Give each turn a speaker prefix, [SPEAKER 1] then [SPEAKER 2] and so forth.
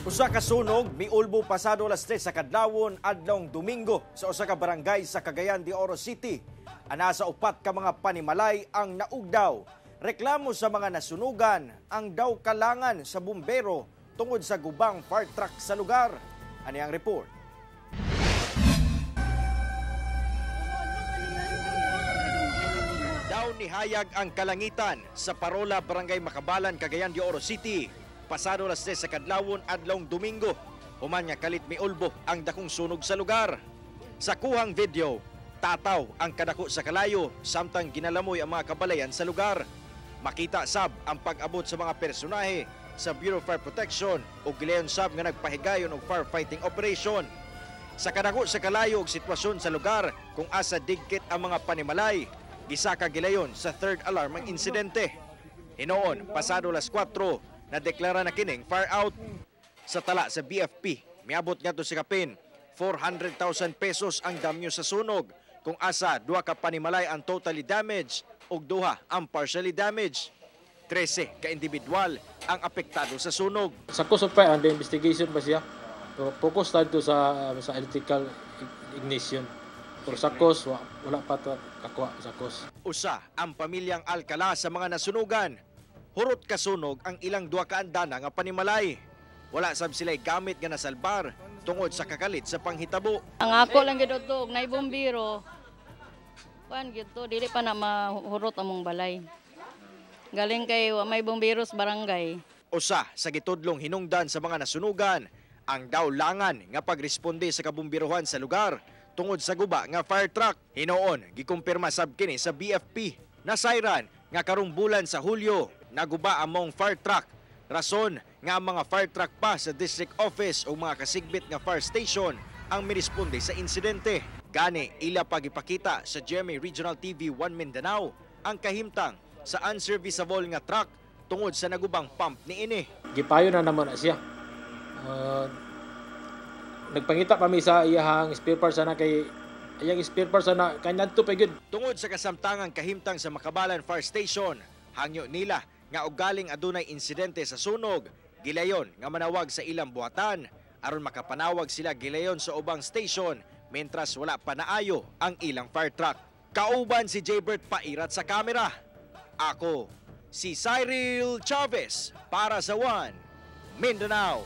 [SPEAKER 1] Usa ka sunog miulbo pasado alas 3 sa kadlawon adlong Domingo sa usa ka barangay sa Cagayan de Oro City. Ana sa upat ka mga panimalay ang naugdaw. Reklamo sa mga nasunugan ang daw kalangan sa bumbero tungod sa gubang fire truck sa lugar. Ani ang report. Daw nihayag ang kalangitan sa Parola, Barangay Makabalan, Cagayan de Oro City. Pasado alas 3 sa kadlawon adlong Domingo, human nga kalit miulbo ang dakong sunog sa lugar. Sa kuhang video, tataw ang kadako sa kalayo samtang ginalamoy ang mga kabalayan sa lugar. Makita sab ang pag-abot sa mga personahe sa Bureau of Fire Protection o gilayon sab nga nagpahigayon og firefighting operation. Sa kadako sa kalayo og sitwasyon sa lugar kung asa digkit ang mga panimalay, gisaka gilayon sa third alarm ang insidente. Hinoon, pasado alas 4, nadeklara na kining fire out. Sa tala sa BFP, miabot nga to si kapin 400,000 pesos ang damyo sa sunog, kung asa duha ka panimalay ang totally damaged ug duha ang partially damaged. 13 ka individual ang apektado sa sunog.
[SPEAKER 2] Sa cause of fire, under investigation pa siya. So, focus tayo sa electrical ignition. Pero sa cause, wala pa ito kakuha sa cause.
[SPEAKER 1] Usa ang pamilyang Alcala sa mga nasunugan. Hurot kasunog ang ilang duha ka andana nga panimalay. Wala sab sila'y gamit nga nasalbar tungod sa kakalit sa panghitabo.
[SPEAKER 3] Ang ako lang gid to, nay bombero. Kuan gid to, dili pa na mahurot among balay. Galing kay may bomberos barangay.
[SPEAKER 1] Usa sa gitudlong hinungdan sa mga nasunugan ang daw langan nga pagresponde sa kabumbiruhan sa lugar tungod sa guba nga fire truck. Hinoon, gikumpirma sab kini sa BFP na sayran nga karong bulan sa Hulyo naguba among fire truck. Rason nga ang mga fire truck pa sa district office o mga kasigbit nga fire station ang miresponde sa insidente. Gani ila pagipakita sa GMA Regional TV 1 Mindanao ang kahimtang sa unserviceable nga truck tungod sa nagubang pump niini.
[SPEAKER 2] Gipayo na naman na siya. Nagpangita pa mi sa iyahang spare parts na kay iyang spare parts na kanadto pa gyud.
[SPEAKER 1] Tungod sa kasamtangang kahimtang sa Makabalan Fire Station, hangyo nila nga og galing adunay insidente sa sunog, gilayon nga manawag sa ilang buhatan aron makapanawag sila gilayon sa ubang station mentras wala pa naayo ang ilang fire truck. Kauban si Jaybert Pairat sa kamera. Ako si Cyril Chavez para sa One Mindanao.